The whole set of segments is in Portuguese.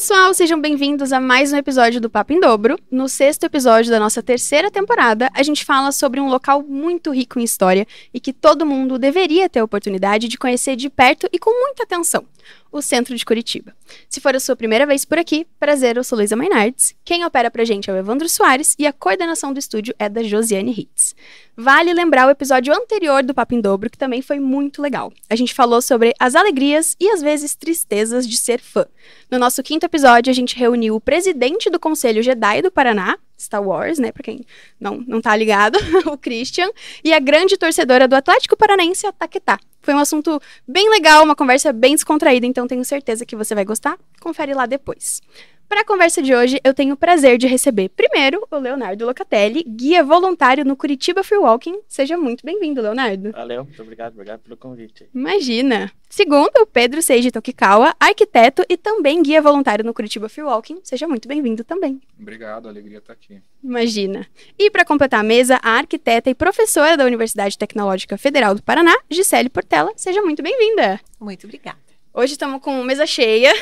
pessoal, sejam bem-vindos a mais um episódio do Papo em Dobro. No 6º episódio da nossa 3ª temporada, a gente fala sobre um local muito rico em história e que todo mundo deveria ter a oportunidade de conhecer de perto e com muita atenção: o centro de Curitiba. Se for a sua primeira vez por aqui, prazer, eu sou Luísa Mainardes. Quem opera pra gente é o Evandro Soares e a coordenação do estúdio é da Josiane Hitz. Vale lembrar o episódio anterior do Papo em Dobro, que também foi muito legal. A gente falou sobre as alegrias e às vezes tristezas de ser fã. No nosso 5º episódio, a gente reuniu o presidente do Conselho Jedi do Paraná, Star Wars, né, pra quem não tá ligado, o Christian, e a grande torcedora do Atlético Paranaense, a Taquetá. Foi um assunto bem legal, uma conversa bem descontraída, então tenho certeza que você vai gostar. Confere lá depois. Para a conversa de hoje, eu tenho o prazer de receber primeiro o Leonardo Locatelli, guia voluntário no Curitiba Free Walking. Seja muito bem-vindo, Leonardo. Valeu, muito obrigado pelo convite. Imagina! Segundo, o Pedro Seiji Tokikawa, arquiteto e também guia voluntário no Curitiba Free Walking. Seja muito bem-vindo também. Obrigado, alegria estar aqui. Imagina. E para completar a mesa, a arquiteta e professora da Universidade Tecnológica Federal do Paraná, Gisele Portela. Seja muito bem-vinda. Muito obrigada. Hoje estamos com mesa cheia.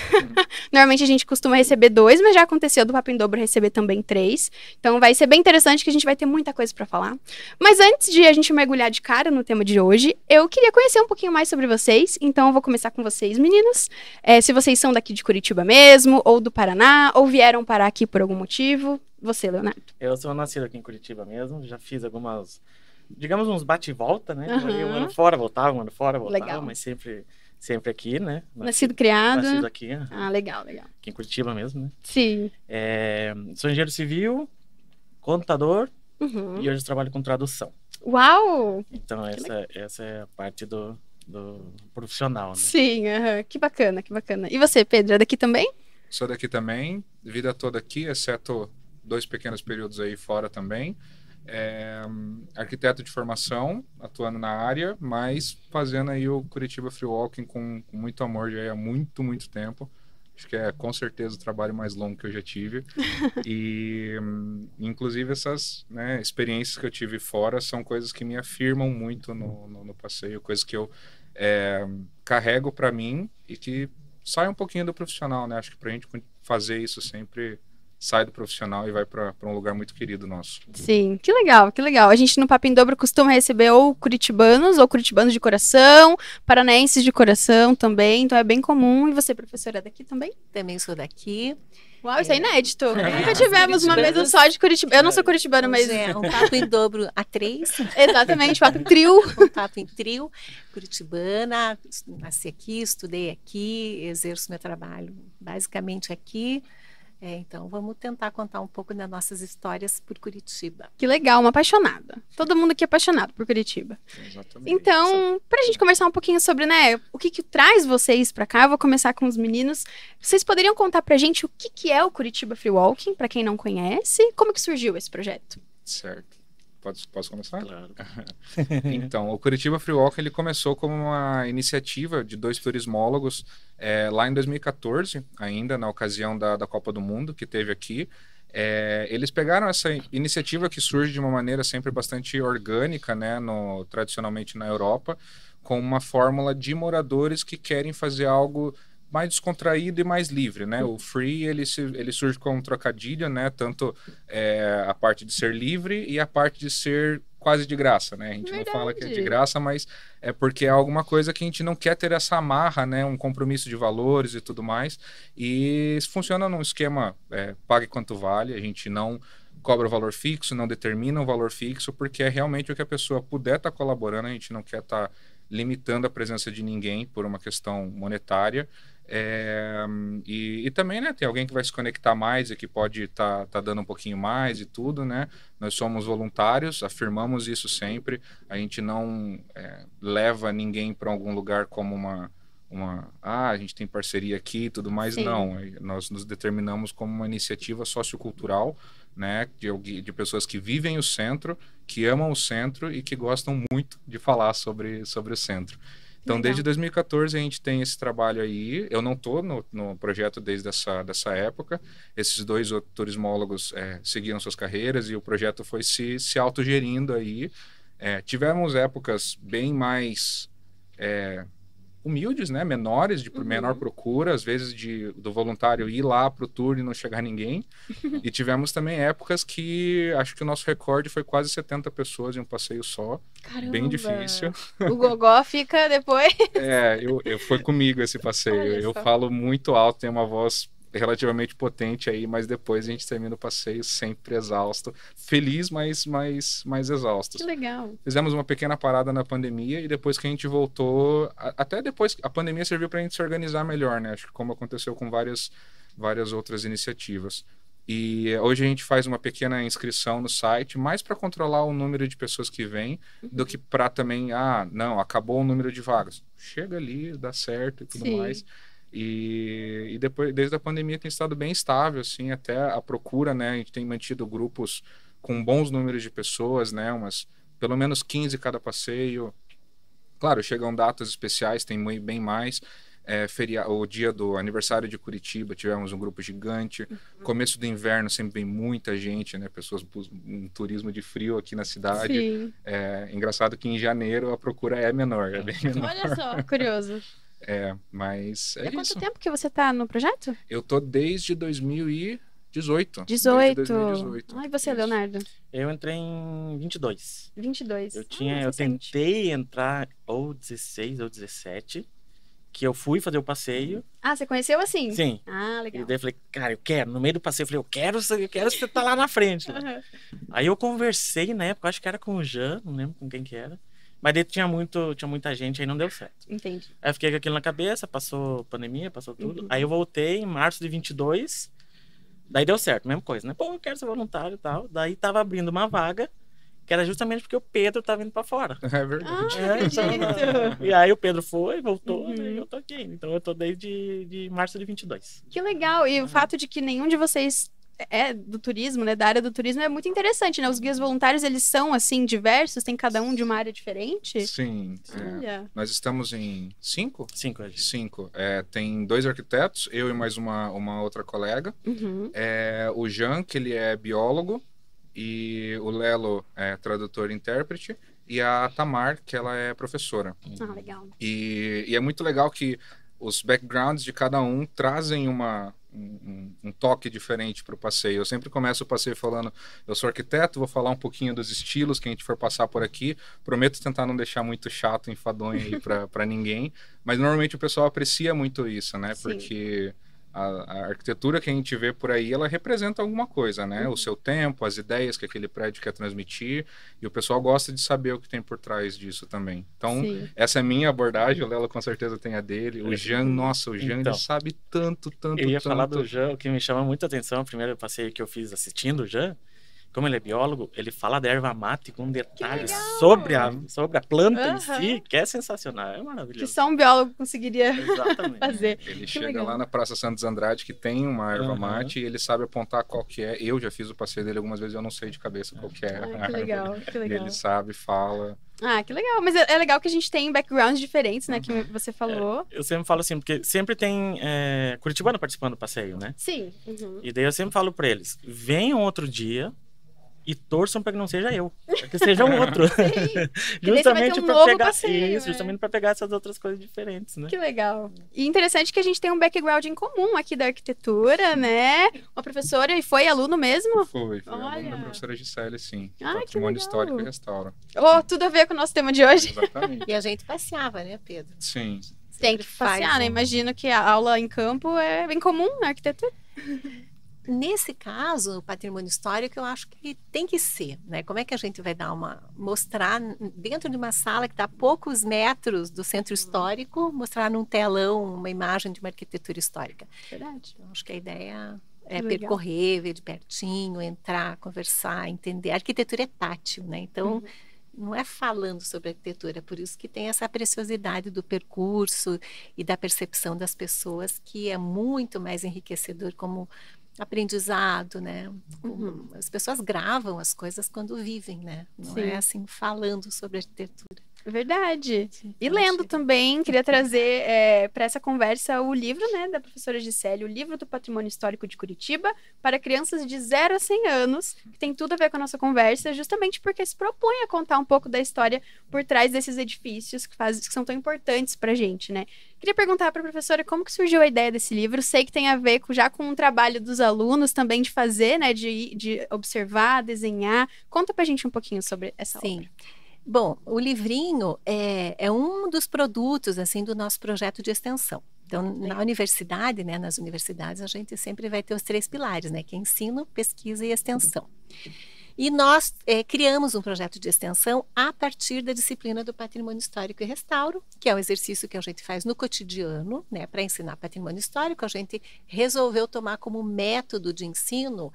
Normalmente a gente costuma receber 2, mas já aconteceu do Papo em Dobro receber também 3. Então vai ser bem interessante que a gente vai ter muita coisa para falar. Mas antes de a gente mergulhar de cara no tema de hoje, eu queria conhecer um pouquinho mais sobre vocês. Então eu vou começar com vocês, meninos. Se vocês são daqui de Curitiba mesmo, ou do Paraná, ou vieram parar aqui por algum motivo. Você, Leonardo. Eu sou nascido aqui em Curitiba mesmo, já fiz algumas, digamos, uns bate e volta, né? Um ano fora, voltava, Legal. Mas sempre aqui, né? Nascido, criado. Nascido aqui. Ah, legal. Aqui em Curitiba mesmo, né? Sim. Sou engenheiro civil, contador Uhum. e hoje trabalho com tradução. Uau! Então essa é a parte do profissional, né? Sim, que bacana. E você, Pedro, é daqui também? Sou daqui também, vida toda aqui, exceto 2 pequenos períodos aí fora também. Arquiteto de formação, atuando na área, mas fazendo aí o Curitiba Free Walking com muito amor já há muito, muito tempo. Acho que é com certeza o trabalho mais longo que eu já tive. E inclusive essas, né, experiências que eu tive fora são coisas que me afirmam muito no passeio, coisas que eu carrego para mim e que sai um pouquinho do profissional, né? Acho que pra gente fazer isso sempre sai do profissional e vai para um lugar muito querido nosso. Sim, que legal. A gente no Papo em Dobro costuma receber ou curitibanos de coração, paranaenses de coração também, então é bem comum. E você, professora, é daqui também? Também sou daqui. Uau, isso é inédito. Nunca tivemos uma mesa só de Curitiba. Eu não sou curitibana, mas... Um papo em dobro a 3. Exatamente, papo em trio. Um papo em trio. Curitibana, nasci aqui, estudei aqui, exerço meu trabalho basicamente aqui. Então, vamos tentar contar um pouco das nossas histórias por Curitiba. Que legal, uma apaixonada. Todo mundo aqui é apaixonado por Curitiba. Exatamente. Então, pra gente conversar um pouquinho sobre, né, o que traz vocês pra cá, eu vou começar com os meninos. Vocês poderiam contar pra gente o que é o Curitiba Free Walking, pra quem não conhece? Como que surgiu esse projeto? Certo. Posso começar? Claro. Então, o Curitiba Free Walk ele começou como uma iniciativa de 2 turismólogos lá em 2014, ainda na ocasião da Copa do Mundo que teve aqui. Eles pegaram essa iniciativa que surge de uma maneira sempre bastante orgânica, né, tradicionalmente na Europa, com uma fórmula de moradores que querem fazer algo mais descontraído e mais livre, né? O free, ele surge como um trocadilho, né? Tanto a parte de ser livre e a parte de ser quase de graça, né? A gente não fala que é de graça, mas é porque é alguma coisa que a gente não quer ter essa amarra, né? Um compromisso de valores e tudo mais. E isso funciona num esquema pague quanto vale, a gente não cobra o valor fixo, não determina o valor fixo, porque é realmente o que a pessoa puder estar colaborando, a gente não quer estar limitando a presença de ninguém por uma questão monetária. E também, né, tem alguém que vai se conectar mais e que pode tá dando um pouquinho mais e tudo, né? Nós somos voluntários, afirmamos isso sempre. A gente não leva ninguém para algum lugar como a gente tem parceria aqui e tudo mais. Sim. Não, nós nos determinamos como uma iniciativa sociocultural, né, de pessoas que vivem o centro, que amam o centro e que gostam muito de falar sobre o centro. Então, legal. Desde 2014 a gente tem esse trabalho aí. Eu não estou no projeto desde dessa época. Esses 2 turismólogos seguiram suas carreiras e o projeto foi se autogerindo aí. Tivemos épocas bem mais humildes, né? Menores, de menor procura, às vezes do voluntário ir lá pro tour e não chegar ninguém. E tivemos também épocas que acho que o nosso recorde foi quase 70 pessoas em um passeio só. Caramba. Bem difícil. O gogó fica depois. Foi comigo esse passeio. Eu falo muito alto, tenho uma voz relativamente potente aí, mas depois a gente termina o passeio sempre exausto. Feliz, mas exausto. Que legal. Fizemos uma pequena parada na pandemia e depois que a gente voltou, até depois, a pandemia serviu para a gente se organizar melhor, né? Acho que como aconteceu com várias outras iniciativas. E hoje a gente faz uma pequena inscrição no site, mais para controlar o número de pessoas que vêm, do que para também, não, acabou o número de vagas. Chega ali, dá certo e tudo mais. E depois, desde a pandemia tem estado bem estável, assim, até a procura, né? A gente tem mantido grupos com bons números de pessoas, né? Pelo menos 15 cada passeio. Claro, chegam datas especiais, tem bem mais. O dia do aniversário de Curitiba, tivemos um grupo gigante. Começo do inverno sempre vem muita gente, né? Pessoas, um turismo de frio aqui na cidade. Sim. Engraçado que em janeiro a procura é menor, é bem menor. Olha só, curioso. Mas Há quanto isso. tempo que você tá no projeto? Eu tô desde 2018. 18. Desde 2018. Ai, você, Isso. Leonardo? Eu entrei em 22. 22. Eu tentei entrar ou 16 ou 17, que eu fui fazer o passeio. Ah, você conheceu assim? Sim. Ah, legal. E daí eu falei, cara, eu quero. No meio do passeio eu falei, eu quero você tá lá na frente. Aí eu conversei na época, acho que era com o Jean, não lembro com quem que era. Mas daí tinha muita gente, aí não deu certo. Entendi. Aí eu fiquei com aquilo na cabeça, passou pandemia, passou tudo. Aí eu voltei em março de 22, daí deu certo, mesma coisa, né? Pô, eu quero ser voluntário e tal. Daí tava abrindo uma vaga, que era justamente porque o Pedro tava indo pra fora. É verdade. Acredito. E aí o Pedro foi, voltou, e eu tô aqui. Então eu tô desde de março de 22. Que legal. E o fato de que nenhum de vocês é do turismo, né, da área do turismo, é muito interessante, né? Os guias voluntários, eles são, assim, diversos, tem cada um de uma área diferente? Sim. Olha. Nós estamos em 5? 5 hoje. 5. Tem 2 arquitetos, eu e mais uma outra colega. O Jean, que ele é biólogo, e o Lelo é tradutor e intérprete, e a Tamar, que ela é professora. Ah, legal. E é muito legal que os backgrounds de cada um trazem um toque diferente para o passeio. Eu sempre começo o passeio falando, eu sou arquiteto, vou falar um pouquinho dos estilos que a gente for passar por aqui. Prometo tentar não deixar muito chato, enfadonho aí para ninguém, mas normalmente o pessoal aprecia muito isso, né? Sim. Porque a arquitetura que a gente vê por aí, ela representa alguma coisa, né? O seu tempo, as ideias que aquele prédio quer transmitir, e o pessoal gosta de saber o que tem por trás disso também. Então, essa é a minha abordagem, o Lelo com certeza tem a dele. O Jean, nossa, o Jean, ele sabe tanto. Eu ia falar do Jean, o que me chama muita atenção, o primeiro passeio que eu fiz assistindo o Jean, como ele é biólogo, ele fala da erva mate com detalhes sobre a planta em si, que é sensacional, é maravilhoso. Que só um biólogo conseguiria fazer. Ele chega lá na Praça Santos Andrade, que tem uma erva mate, e ele sabe apontar qual que é. Eu já fiz o passeio dele algumas vezes, eu não sei de cabeça qual que é. Que legal, que legal. Ele sabe, fala. Ah, que legal. Mas é legal que a gente tem backgrounds diferentes, né? Que você falou. Eu sempre falo assim, porque sempre tem curitibano participando do passeio, né? Sim. E daí eu sempre falo pra eles, venham outro dia e torçam para que não seja eu, para que seja um outro. Justamente para pegar passeio, isso, justamente para pegar essas outras coisas diferentes, né? Que legal. E interessante que a gente tem um background em comum aqui da arquitetura, né? Uma professora e foi aluno mesmo? Foi aluno da professora Gisele, sim. Ah, Patrimônio Histórico e Restauro. Tudo a ver com o nosso tema de hoje. Exatamente. E a gente passeava, né, Pedro? Sim. Tem que passear, né? Imagino que a aula em campo é bem comum na arquitetura. Nesse caso, o patrimônio histórico, eu acho que tem que ser, né? Como é que a gente vai mostrar dentro de uma sala que está a poucos metros do centro histórico, mostrar num telão uma imagem de uma arquitetura histórica? Verdade. Então, acho que a ideia é percorrer, ver de pertinho, entrar, conversar, entender. A arquitetura é tátil, né? Então, não é falando sobre arquitetura, por isso que tem essa preciosidade do percurso e da percepção das pessoas, que é muito mais enriquecedor como aprendizado, né? As pessoas gravam as coisas quando vivem, né? Não é assim falando sobre arquitetura. Verdade. E Então, lendo achei- também, queria trazer para essa conversa o livro, né, da professora Gisele, o livro do Patrimônio Histórico de Curitiba, para crianças de 0 a 100 anos, que tem tudo a ver com a nossa conversa, justamente porque se propõe a contar um pouco da história por trás desses edifícios que são tão importantes para a gente, né? Queria perguntar para a professora como que surgiu a ideia desse livro. Sei que tem a ver já com o trabalho dos alunos também de fazer, né, de observar, desenhar. Conta para a gente um pouquinho sobre essa obra. Sim. Bom, o livrinho é um dos produtos assim do nosso projeto de extensão. Então, na universidade, né, nas universidades, a gente sempre vai ter os 3 pilares, né, que é ensino, pesquisa e extensão. E nós criamos um projeto de extensão a partir da disciplina do Patrimônio Histórico e Restauro, que é um exercício que a gente faz no cotidiano, né, para ensinar patrimônio histórico. A gente resolveu tomar como método de ensino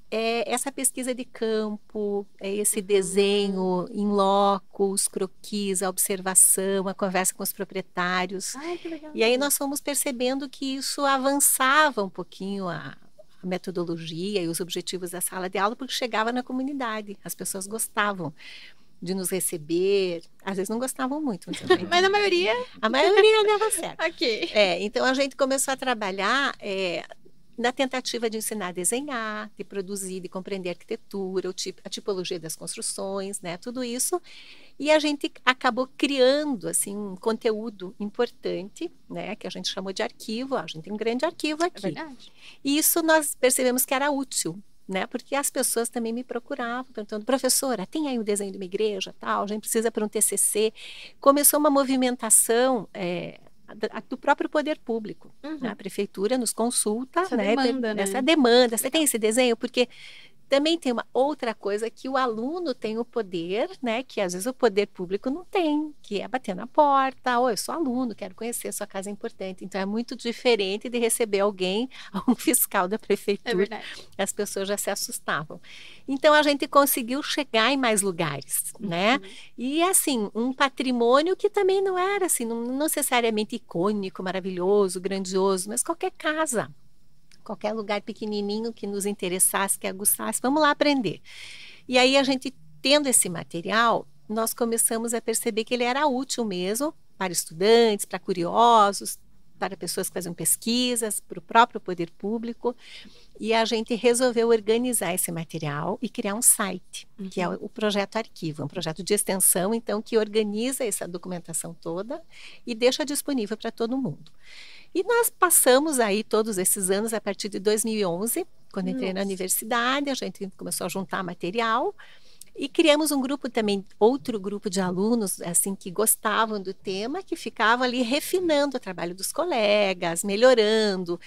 essa pesquisa de campo, esse desenho em loco, os croquis, a observação, a conversa com os proprietários. Ai, que legal. E aí nós fomos percebendo que isso avançava um pouquinho a metodologia e os objetivos da sala de aula, porque chegava na comunidade, as pessoas gostavam de nos receber, às vezes não gostavam muito, Mas na maioria, a maioria dava certo. ok. Então a gente começou a trabalhar na tentativa de ensinar a desenhar, de produzir, de compreender a arquitetura, a tipologia das construções, né, tudo isso. E a gente acabou criando assim um conteúdo importante, né, que a gente chamou de arquivo. A gente tem um grande arquivo É aqui. verdade. E isso nós percebemos que era útil, né, porque as pessoas também me procuravam, perguntando: professora, tem aí o desenho de uma igreja, tal, a gente precisa para um TCC. Começou uma movimentação do próprio poder público. Uhum. A prefeitura nos consulta, Essa né, demanda, né? essa demanda. Você tem esse desenho? Porque também tem uma outra coisa que o aluno tem o poder, né, que às vezes o poder público não tem, que é bater na porta: oi, eu sou aluno, quero conhecer, sua casa é importante. Então é muito diferente de receber alguém, um fiscal da É prefeitura. verdade. As pessoas já se assustavam. Então a gente conseguiu chegar em mais lugares, né? E assim, um patrimônio que também não era assim, não necessariamente icônico, maravilhoso, grandioso, mas qualquer casa, qualquer lugar pequenininho que nos interessasse, que aguçasse, vamos lá aprender. E aí a gente, tendo esse material, nós começamos a perceber que ele era útil mesmo para estudantes, para curiosos, para pessoas que faziam pesquisas, para o próprio poder público. E a gente resolveu organizar esse material e criar um site, que é o Projeto Arquivo, um projeto de extensão, então, que organiza essa documentação toda e deixa disponível para todo mundo. E nós passamos aí todos esses anos, a partir de 2011, quando entrei na universidade, a gente começou a juntar material e criamos um grupo também, outro grupo de alunos, assim, que gostavam do tema, que ficava ali refinando o trabalho dos colegas, melhorando,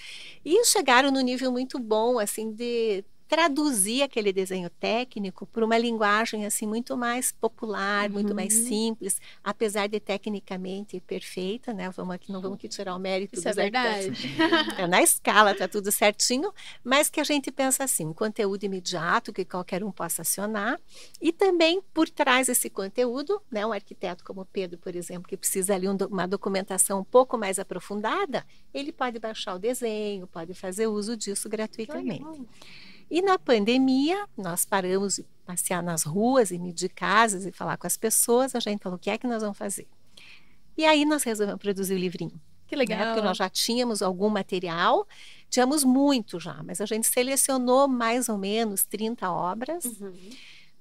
e chegaram no nível muito bom, assim, de traduzir aquele desenho técnico por uma linguagem assim muito mais popular, muito mais simples, apesar de tecnicamente perfeita, né? Não vamos aqui tirar o mérito Isso dos é verdade. arquitetos. Na escala tá tudo certinho, mas que a gente pensa assim, um conteúdo imediato que qualquer um possa acionar, e também por trás desse conteúdo, né, um arquiteto como o Pedro, por exemplo, que precisa ali uma documentação um pouco mais aprofundada, ele pode baixar o desenho, pode fazer uso disso gratuitamente. E na pandemia, nós paramos de passear nas ruas e medir casas e falar com as pessoas. A gente falou: o que é que nós vamos fazer? E aí nós resolvemos produzir o livrinho. Que legal. Né? Porque nós já tínhamos algum material, tínhamos muito já, mas a gente selecionou mais ou menos 30 obras.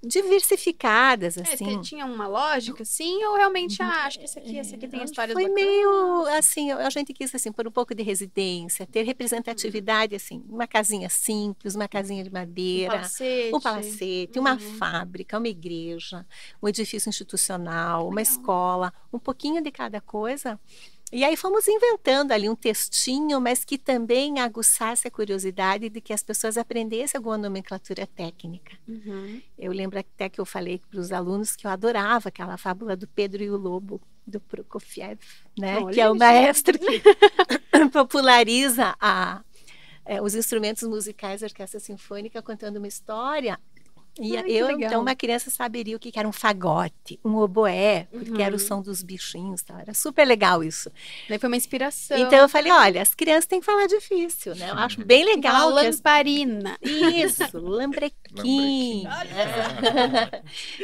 Diversificadas, assim. Tinha uma lógica, assim, ou realmente, acho que esse aqui tem a história Foi bacana. meio, assim, a gente quis, assim, por um pouco de residência, ter representatividade, assim, uma casinha simples, uma casinha de madeira, um palacete, uma fábrica, uma igreja, um edifício institucional, uma escola, um pouquinho de cada coisa. E aí fomos inventando ali um textinho, mas que também aguçasse a curiosidade de que as pessoas aprendessem alguma nomenclatura técnica. Eu lembro até que eu falei para os alunos que eu adorava aquela fábula do Pedro e o Lobo, do Prokofiev, né? Que é o maestro que populariza os instrumentos musicais da Orquestra Sinfônica contando uma história. E Ai, que eu, legal. então, uma criança saberia o que era um fagote, um oboé, porque era o som dos bichinhos, tá? Era super legal isso. Daí foi uma inspiração. Então eu falei, olha, as crianças têm que falar difícil, né? Eu acho bem legal Aquela que as... lamparina. Isso, lambrequim.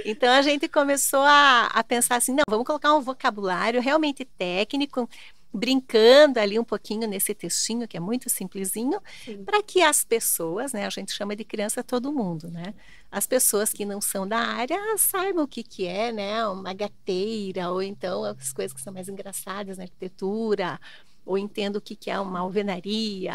Então a gente começou a pensar assim, não, vamos colocar um vocabulário realmente técnico, brincando ali um pouquinho nesse textinho, que é muito simplesinho, para que as pessoas, né, a gente chama de criança todo mundo, né? As pessoas que não são da área saibam o que que é, né, uma gateira, ou então as coisas que são mais engraçadas na arquitetura, ou entendo o que que é uma alvenaria,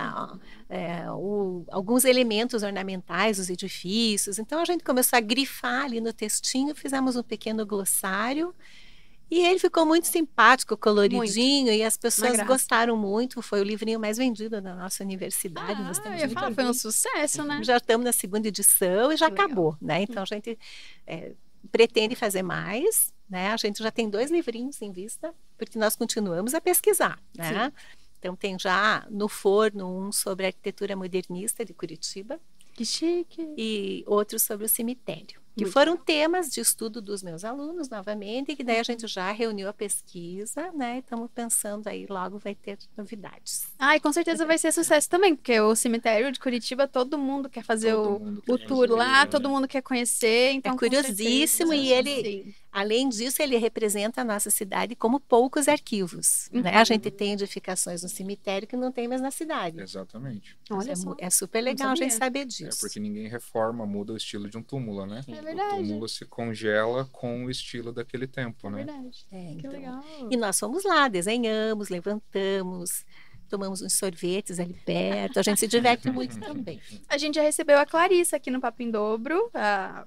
alguns elementos ornamentais dos edifícios. Então a gente começou a grifar ali no textinho, fizemos um pequeno glossário, e ele ficou muito simpático, coloridinho, e as pessoas gostaram muito. Foi o livrinho mais vendido da nossa universidade. Nós temos foi um sucesso, né? Já estamos na 2ª edição e já acabou, né? Então a gente pretende fazer mais, né? A gente já tem 2 livrinhos em vista, porque nós continuamos a pesquisar, né? Sim. Então tem já no forno um sobre a arquitetura modernista de Curitiba. Que chique! E outro sobre o cemitério. Que foram temas de estudo dos meus alunos, novamente, e que daí a gente já reuniu a pesquisa, né? E estamos pensando aí, logo vai ter novidades. E com certeza vai ser sucesso também, porque o cemitério de Curitiba, todo mundo quer fazer o tour lá, todo mundo quer conhecer, então é curiosíssimo, e ele, além disso, ele representa a nossa cidade como poucos arquivos, né? A gente tem edificações no cemitério que não tem mais na cidade. Exatamente. Olha só. É super legal a gente saber disso. É porque ninguém reforma, muda o estilo de um túmulo, né? É verdade. O túmulo se congela com o estilo daquele tempo, né? Verdade. Que legal. E nós fomos lá, desenhamos, levantamos, tomamos uns sorvetes ali perto, a gente se diverte muito também. A gente já recebeu a Clarissa aqui no Papo em Dobro,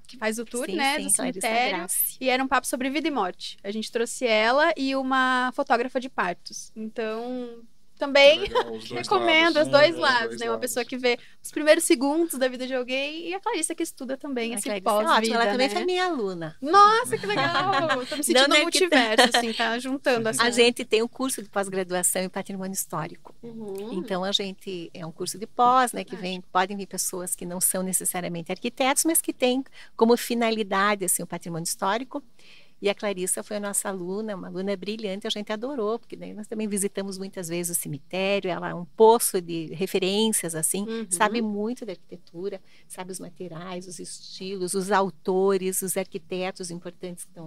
que faz o tour, né, do cemitério, e era um papo sobre vida e morte. A gente trouxe ela e uma fotógrafa de partos. Então, também recomendo os dois lados, né? Uma pessoa que vê os primeiros segundos da vida de alguém e a Clarissa que estuda também esse pós-vida, ela também né? foi minha aluna. Nossa, que legal! Tô me sentindo no multiverso, assim, tá juntando assim. A gente tem um curso de pós-graduação em patrimônio histórico. Então, a gente é um curso de pós, né? Que podem vir pessoas que não são necessariamente arquitetos, mas que têm como finalidade, assim, o patrimônio histórico. E a Clarissa foi a nossa aluna, uma aluna brilhante, a gente adorou, porque daí nós também visitamos muitas vezes o cemitério, ela é um poço de referências, assim, sabe muito da arquitetura, sabe os materiais, os estilos, os autores, os arquitetos importantes que,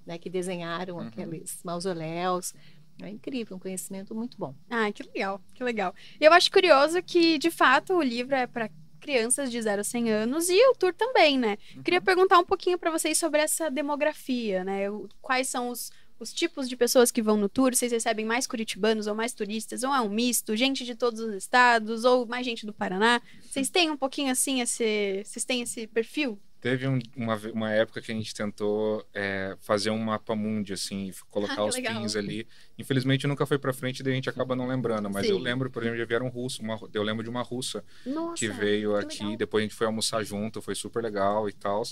né, que desenharam aqueles mausoléus. É incrível, um conhecimento muito bom. Que legal, que legal. E eu acho curioso que, de fato, o livro é para crianças de 0 a 100 anos e o tour também, né? Queria perguntar um pouquinho para vocês sobre essa demografia, né? Quais são os tipos de pessoas que vão no tour? Vocês recebem mais curitibanos ou mais turistas? Ou é um misto? Gente de todos os estados? Ou mais gente do Paraná? Vocês têm um pouquinho assim, vocês têm esse perfil? Teve uma época que a gente tentou fazer um mapa mundi, assim, colocar os pins ali. Infelizmente nunca foi pra frente, daí a gente acaba não lembrando. Mas eu lembro, por exemplo, já vieram eu lembro de uma russa que veio aqui. Legal. Depois a gente foi almoçar junto, foi super legal e tal.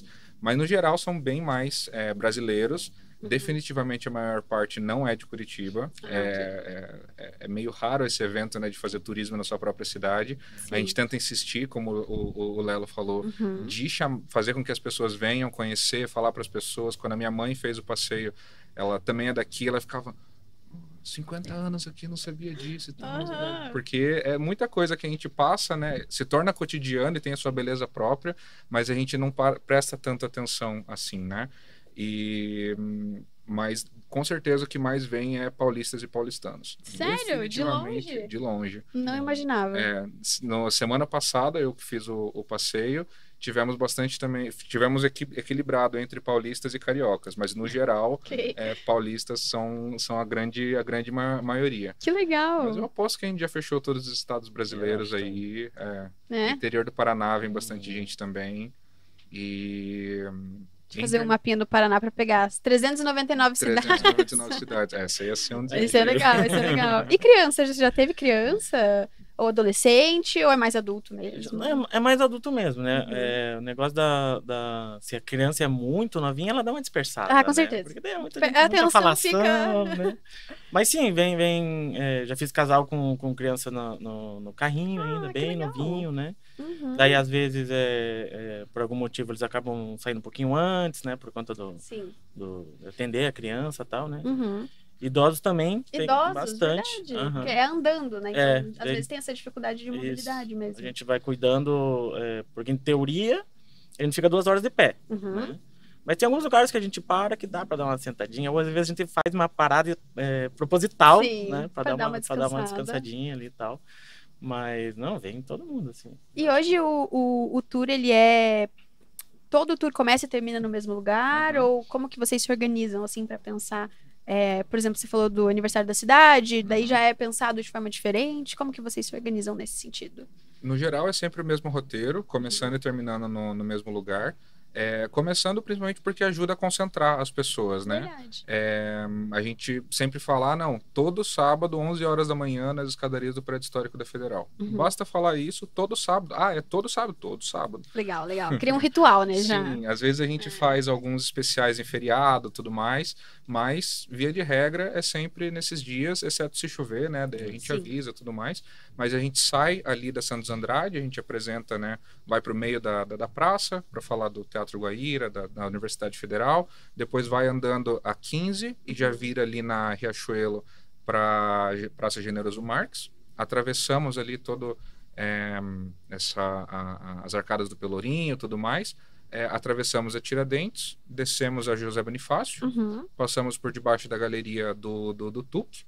Mas no geral são bem mais brasileiros. Definitivamente a maior parte não é de Curitiba. É meio raro esse evento, né, de fazer turismo na sua própria cidade. Sim. A gente tenta insistir, como o Lelo falou, de fazer com que as pessoas venham conhecer, falar para as pessoas. Quando a minha mãe fez o passeio, ela também é daqui, ela ficava 50 anos aqui, não sabia disso e tal. Porque é muita coisa que a gente passa, né, se torna cotidiano e tem a sua beleza própria, mas a gente não presta tanta atenção assim, né? Mas com certeza o que mais vem é paulistas e paulistanos. Sério? De longe? De longe. Não imaginava. Na semana passada eu que fiz o passeio, tivemos equilibrado entre paulistas e cariocas, mas no geral paulistas são a grande maioria. Que legal! Mas eu aposto que a gente já fechou todos os estados brasileiros aí. Interior do Paraná vem bastante gente também. Fazer um mapinha do Paraná para pegar as 399 cidades. 399 cidades. Essa ia ser um desafio. Isso é legal, isso é legal. E criança? Já teve criança? ou adolescente, ou é mais adulto mesmo? É mais adulto mesmo, né? O negócio se a criança é muito novinha, ela dá uma dispersada. Ah, com né? certeza. Porque daí é muita Atenção falação, fica... né? Mas sim, já fiz casal com criança no carrinho ainda, que bem legal. novinho, né? Daí, às vezes, por algum motivo, eles acabam saindo um pouquinho antes, né? Por conta do atender a criança e tal, né? Idosos também tem Idosos, bastante. verdade. Porque é andando, né? Então, às vezes tem essa dificuldade de mobilidade mesmo. A gente vai cuidando, porque em teoria, a gente fica 2 horas de pé, né? Mas tem alguns lugares que a gente para que dá para dar uma sentadinha, ou às vezes a gente faz uma parada proposital, né? Para dar uma descansadinha ali e tal. Mas não, vem todo mundo, assim. E hoje o tour, ele é... Todo o tour começa e termina no mesmo lugar? Ou como que vocês se organizam, assim, para pensar... por exemplo, você falou do aniversário da cidade, daí já é pensado de forma diferente? Como que vocês se organizam nesse sentido? No geral, é sempre o mesmo roteiro, começando e terminando no mesmo lugar. Começando principalmente porque ajuda a concentrar as pessoas, né? Verdade. A gente sempre fala, não, todo sábado, 11 horas da manhã, nas escadarias do Prédio Histórico da Federal. Basta falar isso todo sábado. É todo sábado? Todo sábado. Legal, legal. Cria um ritual, né? Sim, às vezes a gente faz alguns especiais em feriado, tudo mais, mas, via de regra, é sempre nesses dias, exceto se chover, né? Daí a gente avisa, tudo mais. Mas a gente sai ali da Santos Andrade, a gente apresenta, né? Vai para o meio da praça, para falar do Teatro Guaíra, da Universidade Federal. Depois vai andando a 15 e já vira ali na Riachuelo para Praça Generoso Marques. Atravessamos ali todo as arcadas do Pelourinho e tudo mais. Atravessamos a Tiradentes, descemos a José Bonifácio, passamos por debaixo da galeria do TUC,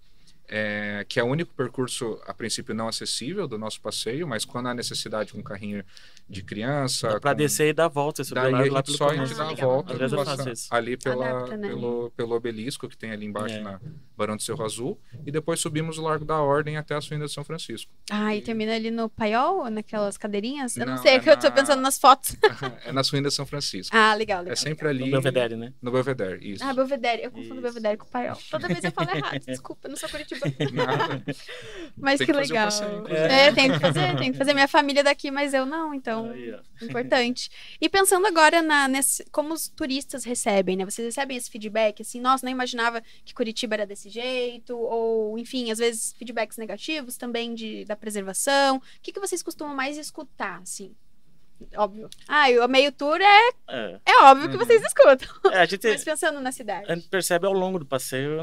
que é o único percurso, a princípio, não acessível do nosso passeio, mas quando há necessidade com um carrinho de criança... Dá pra descer e dar a volta. Daí a gente só a gente dá a volta, às vezes eu faço isso. ali Adapta, né? pelo obelisco que tem ali embaixo na Barão do Cerro Azul, e depois subimos o Largo da Ordem até a Suína de São Francisco. E termina ali no Paiol, ou naquelas cadeirinhas? Eu não Não, sei, que eu tô pensando nas fotos. É na Suína de São Francisco. Legal. É sempre ali... No Belvedere, né? No Belvedere, isso. Belvedere. Eu confundo Belvedere com o Paiol. Toda vez eu falo errado, desculpa, eu não sou curitibana. Nada. Mas Tem que que fazer o legal. passeio, inclusive. Tem que fazer. Minha família daqui, mas eu não, então... Importante. E pensando agora como os turistas recebem, né? Vocês recebem esse feedback, assim, nossa, não imaginava que Curitiba era desse jeito, ou, enfim, às vezes feedbacks negativos também da preservação. O que vocês costumam mais escutar, assim? Óbvio. O meio tour é óbvio que vocês escutam. Mas pensando na cidade. A gente percebe ao longo do passeio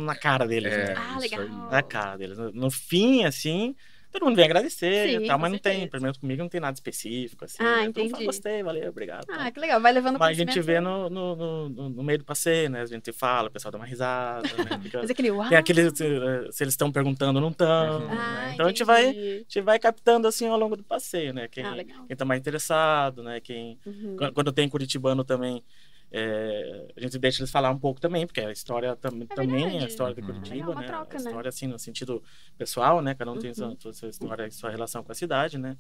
na cara deles, né? Legal. Na cara deles. No fim, assim, todo mundo vem agradecer e tal, mas não tem, pelo menos comigo, não tem nada específico, assim. Entendi. Então, gostei, valeu, obrigado. Que legal, vai levando mas a gente vê no meio do passeio, né? A gente fala, o pessoal dá uma risada, né? Mas aquele uau. Tem aqueles, se eles estão perguntando ou não estão. Né? Então a gente vai captando assim ao longo do passeio, né? Quem tá mais interessado, né? Quando tem curitibano também, a gente deixa eles falar um pouco também, porque a história também é a história de Curitiba, né? Troca, a história, assim, no sentido pessoal, né? Cada um tem sua história, sua relação com a cidade, né?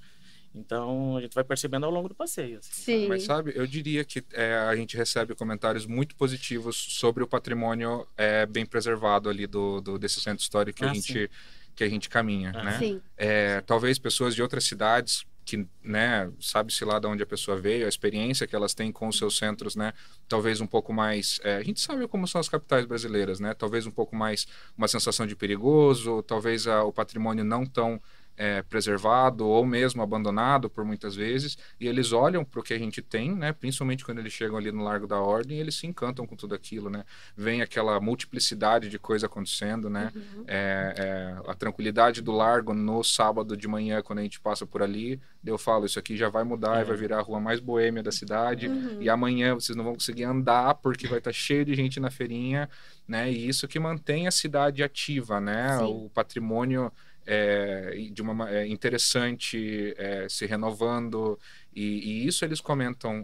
Então, a gente vai percebendo ao longo do passeio. Assim. Sim. Mas, sabe, eu diria que a gente recebe comentários muito positivos sobre o patrimônio bem preservado ali desse centro histórico que a gente caminha, né? Sim. Talvez pessoas de outras cidades que, né, sabe-se lá de onde a pessoa veio, a experiência que elas têm com os seus centros, né, talvez um pouco mais, a gente sabe como são as capitais brasileiras, né, talvez um pouco mais uma sensação de perigoso, talvez o patrimônio não tão preservado ou mesmo abandonado por muitas vezes, e eles olham para o que a gente tem, né, principalmente quando eles chegam ali no Largo da Ordem, eles se encantam com tudo aquilo, né, vem aquela multiplicidade de coisa acontecendo, né, a tranquilidade do Largo no sábado de manhã, quando a gente passa por ali, eu falo, isso aqui já vai mudar e vai virar a rua mais boêmia da cidade, e amanhã vocês não vão conseguir andar porque vai estar cheio de gente na feirinha, né, e isso que mantém a cidade ativa, né, o patrimônio de uma interessante, se renovando, e isso eles comentam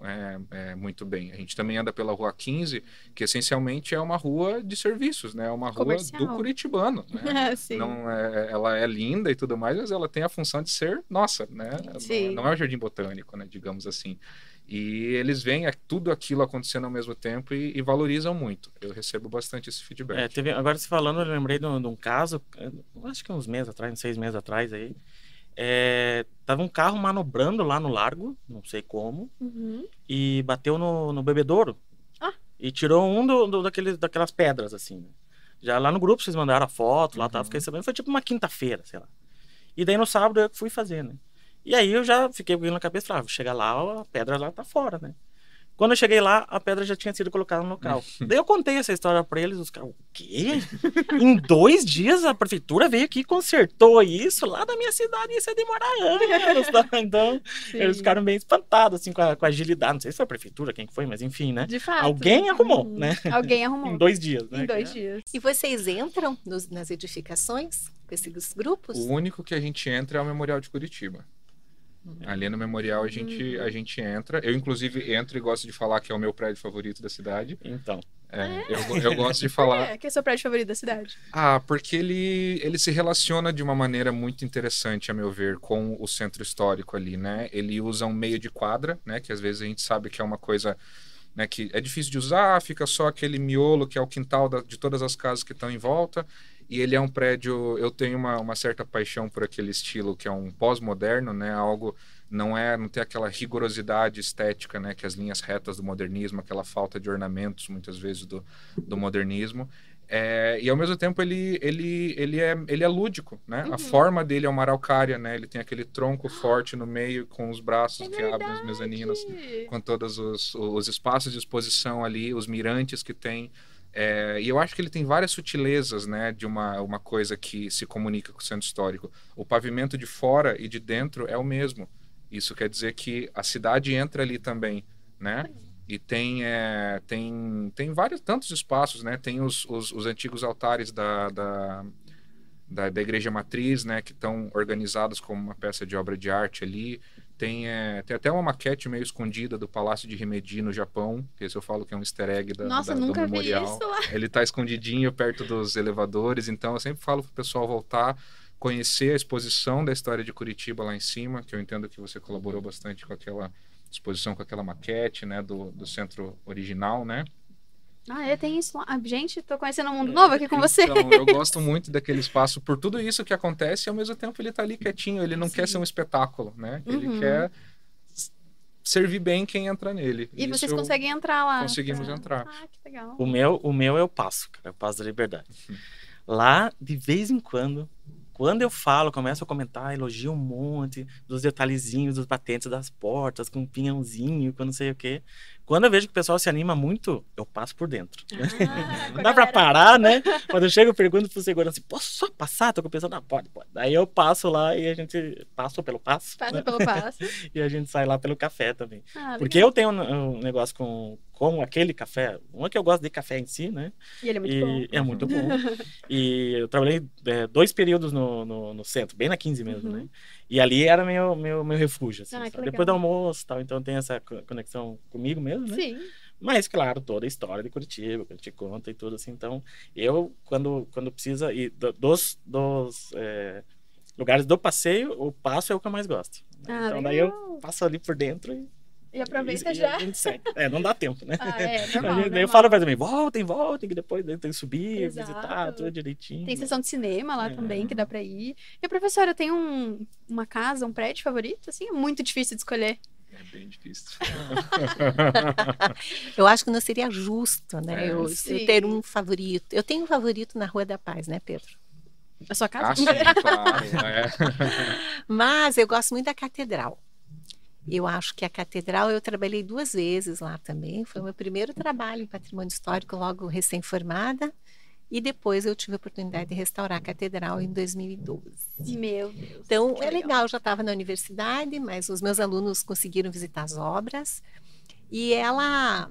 muito bem. A gente também anda pela Rua 15, que essencialmente é uma rua de serviços, né? É uma rua do curitibano, né? Não, ela é linda e tudo mais, mas ela tem a função de ser nossa, né? Não é um jardim botânico, né? Digamos assim. E eles veem tudo aquilo acontecendo ao mesmo tempo e valorizam muito. Eu recebo bastante esse feedback. Agora você falando, eu lembrei de um caso, acho que uns 6 meses atrás aí, Tava um carro manobrando lá no largo, não sei como, Uhum. e bateu no bebedouro. Ah. E tirou um daquelas pedras, assim. Né? Já lá no grupo vocês mandaram a foto, lá tava, fiquei sabendo, foi tipo uma quinta-feira, sei lá. E daí no sábado eu fui fazer, né? E aí eu já fiquei na cabeça, falava, chegar lá, a pedra lá tá fora, né? Quando eu cheguei lá, a pedra já tinha sido colocada no local. Daí eu contei essa história pra eles, os caras, o quê? Em 2 dias a prefeitura veio aqui e consertou isso lá da minha cidade, isso ia demorar anos, tá? Então, Sim. eles ficaram bem espantados, assim, com a agilidade. Não sei se foi a prefeitura, quem que foi, mas enfim, né? De fato. Alguém arrumou, né? Alguém arrumou. Em 2 dias, né? Em 2 dias. E vocês entram nas edificações com esses grupos? O único que a gente entra é o Memorial de Curitiba. Ali no Memorial a gente entra. Eu, inclusive, entro e gosto de falar que é o meu prédio favorito da cidade. Então. Eu gosto de falar... Que é o seu prédio favorito da cidade? Porque ele se relaciona de uma maneira muito interessante, a meu ver, com o centro histórico ali, né? Ele usa um meio de quadra, né? Que às vezes a gente sabe que é uma coisa... Né, que é difícil de usar, fica só aquele miolo que é o quintal de todas as casas que estão em volta. E ele é um prédio, eu tenho uma certa paixão por aquele estilo que é um pós-moderno, né? Algo não tem aquela rigorosidade estética, né? Que as linhas retas do modernismo, aquela falta de ornamentos muitas vezes do modernismo. E ao mesmo tempo ele é lúdico, né? A forma dele é uma araucária, né? Ele tem aquele tronco forte no meio com os braços que abrem os mezaninos, com todos os espaços de exposição ali, os mirantes que tem. E eu acho que ele tem várias sutilezas, né, de uma coisa que se comunica com o centro histórico. O pavimento de fora e de dentro é o mesmo. Isso quer dizer que a cidade entra ali também, né? E tem vários tantos espaços, né? Tem os antigos altares da igreja matriz, né, que estão organizados como uma peça de obra de arte ali. Tem até uma maquete meio escondida do Palácio de Himeji no Japão, que esse eu falo que é um easter egg do memorial. Vi isso lá. Ele está escondidinho perto dos elevadores, então eu sempre falo para o pessoal voltar, conhecer a exposição da história de Curitiba lá em cima, que eu entendo que você colaborou bastante com aquela exposição, com aquela maquete, né, do centro original, né? Tem isso lá. Gente, tô conhecendo um mundo novo aqui com você. Então, eu gosto muito daquele espaço por tudo isso que acontece e ao mesmo tempo ele tá ali quietinho, ele não quer ser um espetáculo, né? Ele quer servir bem quem entra nele. E vocês conseguem entrar lá. Conseguimos entrar. Que legal. O meu eu passo, cara, eu passo da Liberdade. Lá, de vez em quando eu falo, começo a comentar, elogio um monte dos detalhezinhos, dos batentes das portas, com um pinhãozinho, com não sei o quê. Quando eu vejo que o pessoal se anima muito, eu passo por dentro. Não dá pra parar, né? Quando eu chego, eu pergunto pro segurança, posso só passar? Tô pensando, pode. Daí eu passo lá e a gente passa pelo passo. Passa pelo passo. E a gente sai lá pelo café também. Porque legal. eu tenho um negócio com aquele café. Um é que eu gosto de café em si, né? E ele é muito bom. É muito bom. E eu trabalhei 2 períodos no centro, bem na 15 mesmo, né? E ali era meu refúgio, assim, depois do almoço e tal. Então tem essa conexão comigo mesmo, né? Sim. Mas, claro, toda a história de Curitiba, que a gente conta e tudo assim. Então, eu, quando precisa, e dos lugares do passeio, o passo é o que eu mais gosto. Então, legal. daí eu passo ali por dentro E aproveita e já. a gente segue. Não dá tempo, né? Normal. Eu falo pra mim, voltem, que depois tem que subir, Exato. visitar, tudo direitinho. Tem sessão de cinema lá também, que dá pra ir. E a professora, tem uma casa, um prédio favorito? Assim, é muito difícil de escolher. É bem difícil. Eu acho que não seria justo, né? Eu Sim. ter um favorito. Eu tenho um favorito na Rua da Paz, né, Pedro? A sua casa? Sim, claro. Mas eu gosto muito da Catedral. Eu acho que a Catedral, eu trabalhei 2 vezes lá também. Foi o meu primeiro trabalho em patrimônio histórico, logo recém-formada. E depois eu tive a oportunidade de restaurar a Catedral em 2012. Meu Deus. Então, é legal, eu já estava na universidade, mas os meus alunos conseguiram visitar as obras. E ela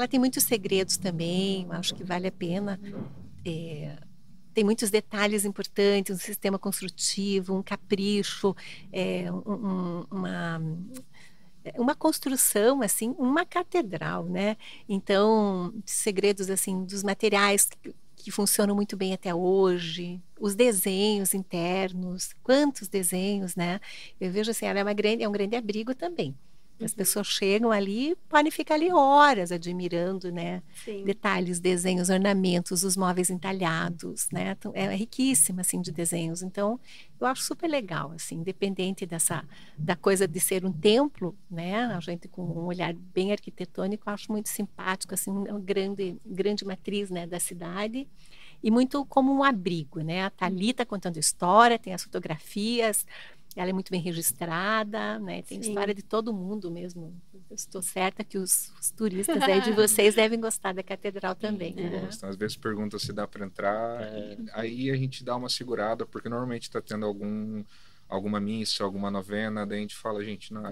tem muitos segredos também, acho que vale a pena. Tem muitos detalhes importantes, um sistema construtivo, um capricho, uma construção, assim, uma catedral, né? Então, segredos, assim, dos materiais que funcionam muito bem até hoje, os desenhos internos, quantos desenhos, né? Eu vejo assim, ela é um grande abrigo também. As pessoas chegam ali, podem ficar ali horas admirando, né? Sim. Detalhes, desenhos, ornamentos, os móveis entalhados, né? Então, é riquíssima, assim, de desenhos. Então, eu acho super legal, assim, independente da coisa de ser um templo, né? A gente com um olhar bem arquitetônico, eu acho muito simpático, assim, uma grande matriz, né, da cidade. E muito como um abrigo, né? A Thalita contando história, tem as fotografias, ela é muito bem registrada, né? Tem história de todo mundo mesmo. Eu estou certa que os turistas aí de vocês devem gostar da catedral também, né? Gostam. Às vezes perguntam se dá para entrar, aí a gente dá uma segurada, porque normalmente está tendo alguma missa, alguma novena, daí a gente fala, gente, não,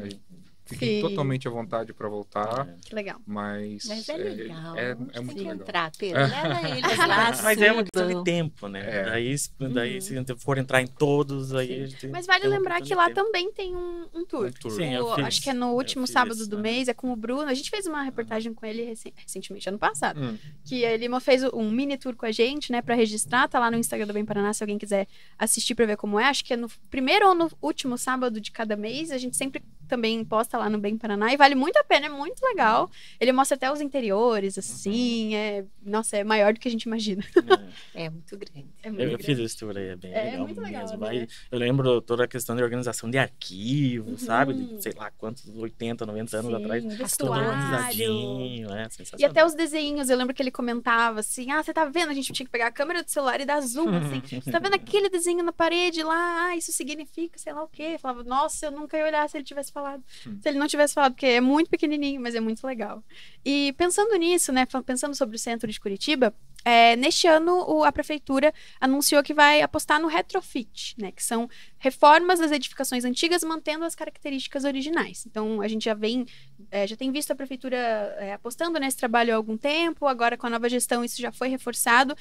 fiquem totalmente à vontade para voltar. Que legal. Mas é legal. É tem muito que legal. entrar, Pedro. Leva eles lá. Mas é uma questão de tempo, né? É. Daí se for entrar em todos, aí a gente Mas vale tem uma lembrar questão que de lá tempo. também tem um tour. Sim, eu fiz. Acho que é no último sábado do mês, é com o Bruno. A gente fez uma reportagem com ele recentemente, ano passado. Que ele fez um mini tour com a gente, né, pra registrar. Tá lá no Instagram do Bem Paraná, se alguém quiser assistir pra ver como é. Acho que é no primeiro ou no último sábado de cada mês. A gente sempre também posta lá no Bem Paraná. E vale muito a pena, é muito legal. Ele mostra até os interiores, assim. Nossa, é maior do que a gente imagina. É muito grande. Eu fiz esse tour aí, é bem legal. É muito legal, mesmo. né? Aí, eu lembro toda a questão de organização de arquivos, sabe? De, sei lá quantos, 80, 90 anos atrás. Tudo Vestuário. organizadinho, sensacional. E até os desenhos, eu lembro que ele comentava assim, você tá vendo? A gente tinha que pegar a câmera do celular e dar zoom, assim. Você tá vendo aquele desenho na parede lá? Isso significa sei lá o quê. Eu falava, nossa, eu nunca ia olhar se ele tivesse falado. Se ele não tivesse falado, porque é muito pequenininho, mas é muito legal. E pensando nisso, né, pensando sobre o centro de Curitiba, neste ano a prefeitura anunciou que vai apostar no retrofit, né, que são reformas das edificações antigas mantendo as características originais. Então a gente já tem visto a prefeitura apostando nesse trabalho há algum tempo, agora com a nova gestão isso já foi reforçado.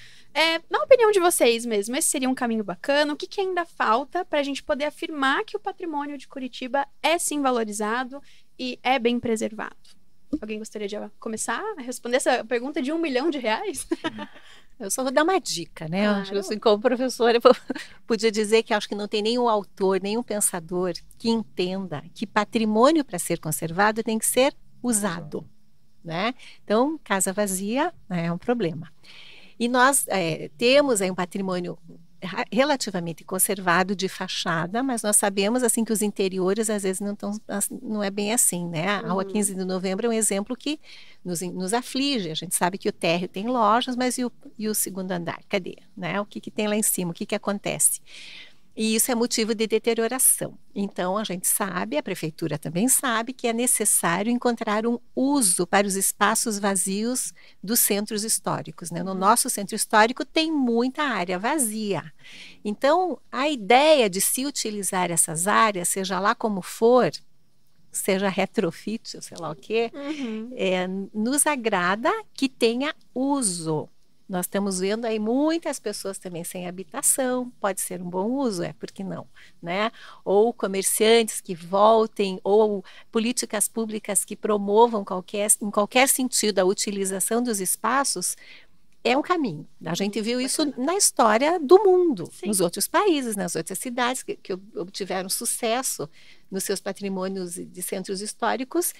Na opinião de vocês mesmo, esse seria um caminho bacana? O que ainda falta para a gente poder afirmar que o patrimônio de Curitiba é sim valorizado e é bem preservado? Alguém gostaria de começar a responder essa pergunta de R$1 milhão? Eu só vou dar uma dica, né? Claro. Acho que assim, como professora, eu podia dizer que acho que não tem nenhum autor, nenhum pensador que entenda que patrimônio para ser conservado tem que ser usado, né? Então, casa vazia é um problema. E nós temos aí um patrimônio relativamente conservado de fachada, mas nós sabemos assim que os interiores às vezes não é bem assim, né? A Rua 15 de Novembro é um exemplo que nos aflige. A gente sabe que o térreo tem lojas, mas e o segundo andar? Cadê? Né? O que tem lá em cima? O que acontece? E isso é motivo de deterioração. Então, a gente sabe, a prefeitura também sabe, que é necessário encontrar um uso para os espaços vazios dos centros históricos, né? No nosso centro histórico tem muita área vazia. Então, a ideia de se utilizar essas áreas, seja lá como for, seja retrofit, ou sei lá o quê, nos agrada que tenha uso. Nós estamos vendo aí muitas pessoas também sem habitação, pode ser um bom uso, por que não, né? Ou comerciantes que voltem, ou políticas públicas que promovam em qualquer sentido a utilização dos espaços, é um caminho. A gente viu isso na história do mundo, nos outros países, nas outras cidades que obtiveram sucesso nos seus patrimônios de centros históricos,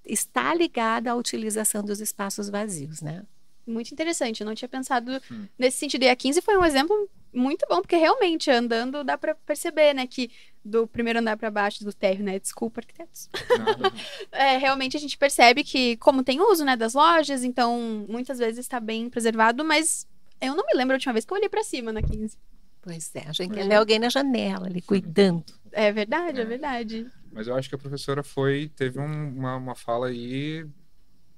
está ligada à utilização dos espaços vazios, né? Muito interessante, eu não tinha pensado nesse sentido. E a 15 foi um exemplo muito bom, porque realmente, andando, dá para perceber, né, que do primeiro andar para baixo do térreo, né, desculpa, arquitetos. Realmente a gente percebe que, como tem uso, né, das lojas, então muitas vezes está bem preservado, mas eu não me lembro a última vez que eu olhei para cima na 15. Pois é, a gente quer ver alguém na janela ali, cuidando. É verdade, é verdade. Mas eu acho que a professora teve uma fala aí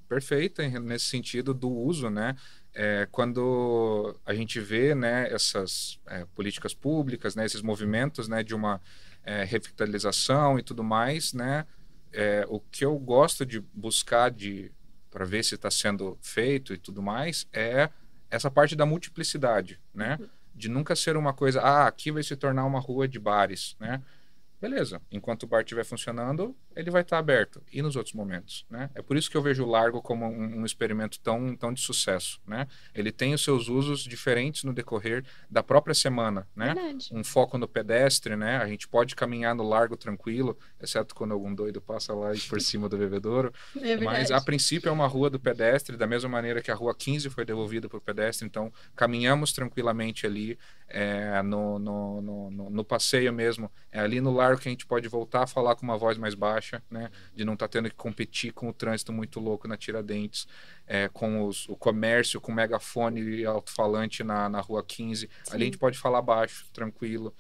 perfeita nesse sentido do uso, né? Quando a gente vê, né, essas políticas públicas, né, esses movimentos, né, de uma revitalização e tudo mais, né? O que eu gosto de buscar para ver se está sendo feito e tudo mais é essa parte da multiplicidade, né? De nunca ser uma coisa, aqui vai se tornar uma rua de bares, né? Beleza, enquanto o bar estiver funcionando, ele vai estar aberto. E nos outros momentos, né? É por isso que eu vejo o Largo como um experimento tão de sucesso, né? Ele tem os seus usos diferentes no decorrer da própria semana, né? Verdade. Um foco no pedestre, né? A gente pode caminhar no Largo tranquilo, exceto quando algum doido passa lá e por cima do bebedouro. É Mas, a princípio, é uma rua do pedestre, da mesma maneira que a Rua 15 foi devolvida para o pedestre. Então, caminhamos tranquilamente ali, no passeio mesmo. É ali no Largo que a gente pode voltar a falar com uma voz mais baixa, né? De não estar tendo que competir com o trânsito muito louco na Tiradentes, com o comércio, com megafone e alto-falante na Rua 15. Sim. Ali a gente pode falar baixo, tranquilo,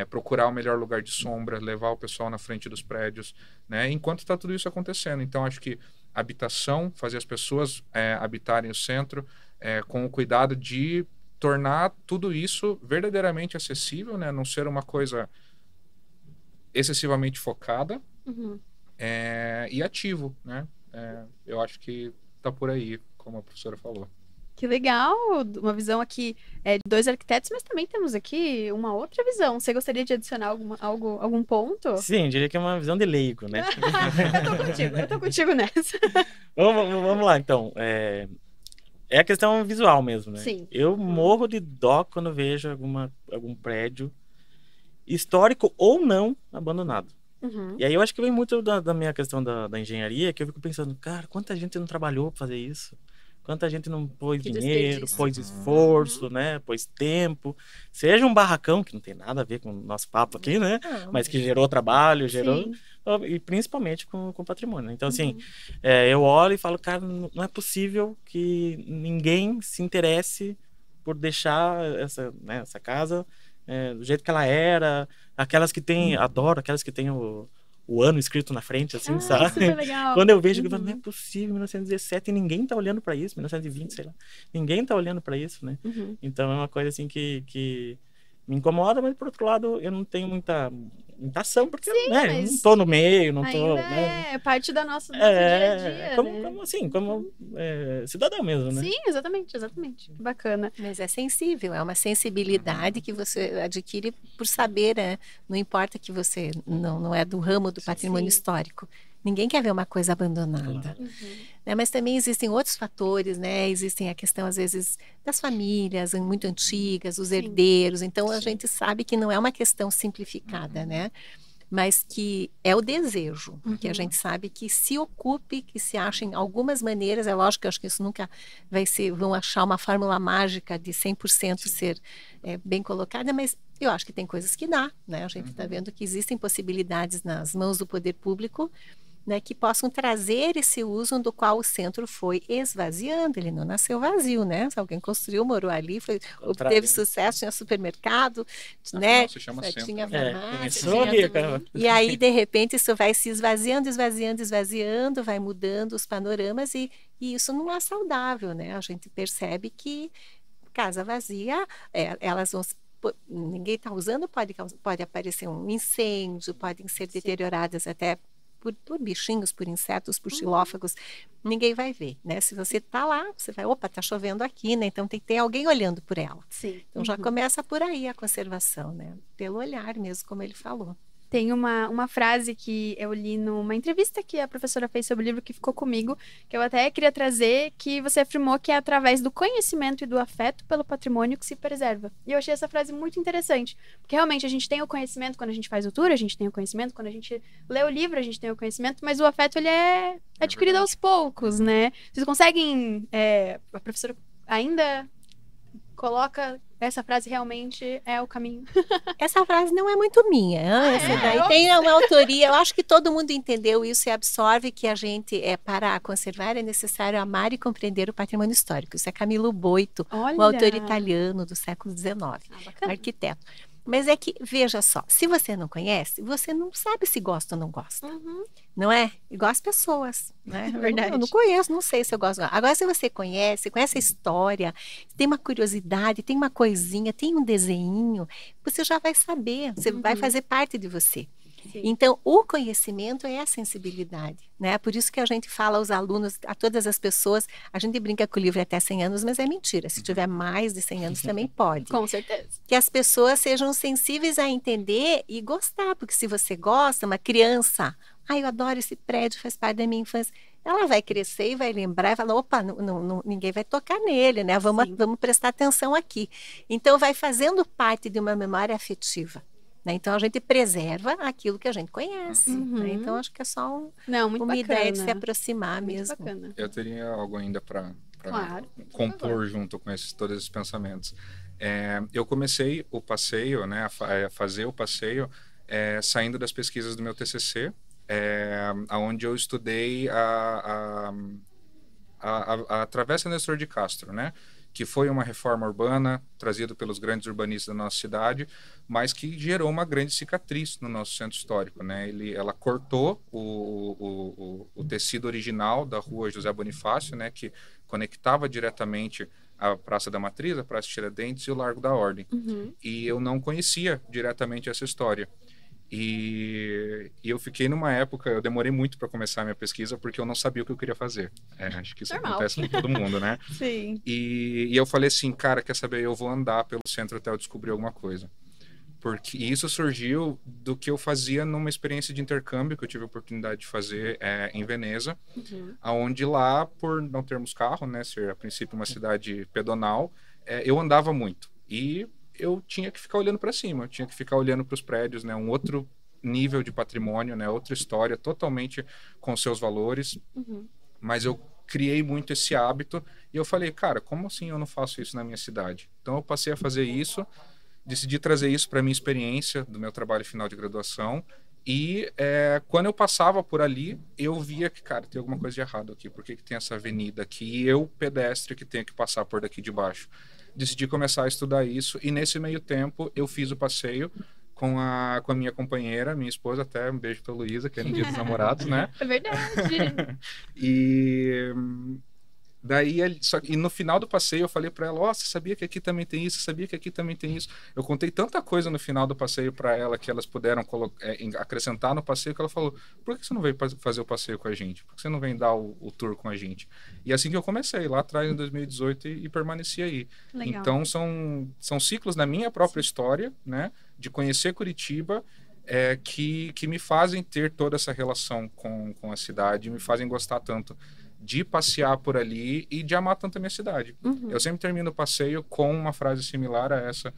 procurar o melhor lugar de sombra, levar o pessoal na frente dos prédios, né? Enquanto está tudo isso acontecendo. Então, acho que habitação, fazer as pessoas habitarem o centro, com o cuidado de tornar tudo isso verdadeiramente acessível, né? Não ser uma coisa excessivamente focada, Uhum. E ativo, né? Eu acho que tá por aí, como a professora falou. Que legal, uma visão aqui de dois arquitetos, mas também temos aqui uma outra visão. Você gostaria de adicionar algum ponto? Sim, diria que é uma visão de leigo, né? Eu tô contigo nessa. Vamos lá, então. É a questão visual mesmo, né? Sim. Eu morro de dó quando vejo algum prédio histórico ou não abandonado. Uhum. E aí eu acho que vem muito da minha questão da engenharia, que eu fico pensando, cara, quanta gente não trabalhou para fazer isso? Quanta gente não pôs Que dinheiro, desperdício. pôs esforço, né? Pôs tempo. Seja um barracão, que não tem nada a ver com o nosso papo aqui, né? Não, Mas que gerou trabalho, gerou... Sim. E principalmente com patrimônio, né? Então, assim, Uhum. eu olho e falo, cara, não é possível que ninguém se interesse por deixar essa casa do jeito que ela era. Aquelas que tem, adoro aquelas que tem o ano escrito na frente, assim, sabe? Super legal. Quando eu vejo, eu falo, Uhum. não é possível, 1917, e ninguém tá olhando para isso, 1920, sei lá. Ninguém tá olhando para isso, né? Uhum. Então é uma coisa assim que me incomoda, mas por outro lado eu não tenho muita ação, porque eu mas não tô no meio, não tô... Ainda né? é parte do nosso dia a dia, como cidadão mesmo, né? Sim, exatamente. Que bacana. Mas é sensível, é uma sensibilidade que você adquire por saber, né? Não importa que você não é do ramo do patrimônio Sim. histórico. Ninguém quer ver uma coisa abandonada. Uhum. Né? Mas também existem outros fatores, né? Existem a questão, às vezes, das famílias muito antigas, os Sim. herdeiros. Então, a Sim. gente sabe que não é uma questão simplificada, né? Mas que é o desejo, que a Uhum. gente sabe que se ocupe, que se achem algumas maneiras. É lógico que eu acho que isso nunca vão achar uma fórmula mágica de 100% ser bem colocada, mas eu acho que tem coisas que dá, né? A gente está vendo que existem possibilidades nas mãos do poder público, né, que possam trazer esse uso do qual o centro foi esvaziando. Ele não nasceu vazio, né? Se alguém construiu, morou ali, obteve sucesso, tinha supermercado, né? Afinal, se chama centro, Tinha né? farmácia, Começou tinha ali, cara. e aí, de repente, isso vai se esvaziando, vai mudando os panoramas e isso não é saudável, né? A gente percebe que casa vazia, elas vão ninguém está usando, pode aparecer um incêndio, podem ser deterioradas até por bichinhos, por insetos, por xilófagos, ninguém vai ver, né? Se você tá lá, você vai, opa, tá chovendo aqui, né? Então tem que ter alguém olhando por ela. Sim. Então já começa por aí a conservação, né? Pelo olhar mesmo, como ele falou. Tem uma frase que eu li numa entrevista que a professora fez sobre o livro que ficou comigo, que eu até queria trazer, que você afirmou que é através do conhecimento e do afeto pelo patrimônio que se preserva. E eu achei essa frase muito interessante, porque realmente a gente tem o conhecimento quando a gente faz o tour, a gente tem o conhecimento quando a gente lê o livro, a gente tem o conhecimento, mas o afeto ele é adquirido aos poucos, né? Vocês conseguem... a professora ainda coloca... Essa frase realmente é o caminho. Essa frase não é muito minha. Essa daí tem uma autoria. Eu acho que todo mundo entendeu isso e absorve que a gente, para conservar, é necessário amar e compreender o patrimônio histórico. Isso é Camilo Boito, um autor italiano do século XIX, arquiteto. Mas é que, veja só, se você não conhece, você não sabe se gosta ou não gosta. Uhum. Não é? Igual as pessoas, né? É verdade. Eu não conheço, não sei se eu gosto. Agora, se você conhece a história, tem uma curiosidade, tem uma coisinha, tem um desenho, você já vai saber, você vai fazer parte de você. Sim. Então, o conhecimento é a sensibilidade, né? Por isso que a gente fala aos alunos, a todas as pessoas, a gente brinca que o livro é até 100 anos, mas é mentira. Se tiver mais de 100 anos, também pode. Com certeza. Que as pessoas sejam sensíveis a entender e gostar, porque se você gosta, uma criança, eu adoro esse prédio, faz parte da minha infância. Ela vai crescer e vai lembrar e falar, opa, ninguém vai tocar nele, né? Vamos prestar atenção aqui. Então, vai fazendo parte de uma memória afetiva. Né? Então, a gente preserva aquilo que a gente conhece. Né? Então, acho que é só uma ideia de se aproximar mesmo. Bacana. Eu teria algo ainda para claro, compor junto com todos esses pensamentos. Eu comecei o passeio, né, a fazer o passeio, saindo das pesquisas do meu TCC, onde eu estudei a Travessa Nestor de Castro, né? Que foi uma reforma urbana trazida pelos grandes urbanistas da nossa cidade, mas que gerou uma grande cicatriz no nosso centro histórico, né? Ela cortou o tecido original da rua José Bonifácio, né? Que conectava diretamente a Praça da Matriz, a Praça Tiradentes e o Largo da Ordem. E eu não conhecia diretamente essa história. E eu fiquei numa época, eu demorei muito para começar a minha pesquisa porque eu não sabia o que eu queria fazer. Acho que isso acontece com todo mundo, né? Sim. E eu falei assim, cara, quer saber? Eu vou andar pelo centro até eu descobrir alguma coisa. Porque isso surgiu do que eu fazia numa experiência de intercâmbio que eu tive a oportunidade de fazer em Veneza, onde lá, por não termos carro, né, ser a princípio uma cidade pedonal, eu andava muito. E eu tinha que ficar olhando para cima, eu tinha que ficar olhando para os prédios, né, um outro nível de patrimônio, né, outra história totalmente com seus valores, mas eu criei muito esse hábito e eu falei, cara, como assim eu não faço isso na minha cidade? Então eu passei a fazer isso, decidi trazer isso para a minha experiência do meu trabalho final de graduação e quando eu passava por ali, eu via que, cara, tem alguma coisa de errado aqui, por que tem essa avenida aqui e eu, pedestre, que tenho que passar por daqui de baixo? Decidi começar a estudar isso e nesse meio tempo eu fiz o passeio com a minha companheira, minha esposa, até um beijo pra Luísa, que é no Dia dos Namorados, né? É verdade. E daí, e no final do passeio eu falei para ela, você sabia que aqui também tem isso? Sabia que aqui também tem isso? Eu contei tanta coisa no final do passeio para ela que elas puderam acrescentar no passeio que ela falou, por que você não veio fazer o passeio com a gente? Por que você não vem dar o tour com a gente? E assim que eu comecei, lá atrás em 2018 e permaneci aí. Legal. Então são ciclos na minha própria história, né? De conhecer Curitiba, que me fazem ter toda essa relação com a cidade, me fazem gostar tanto de passear por ali e de amar tanto a minha cidade. Eu sempre termino o passeio com uma frase similar a essa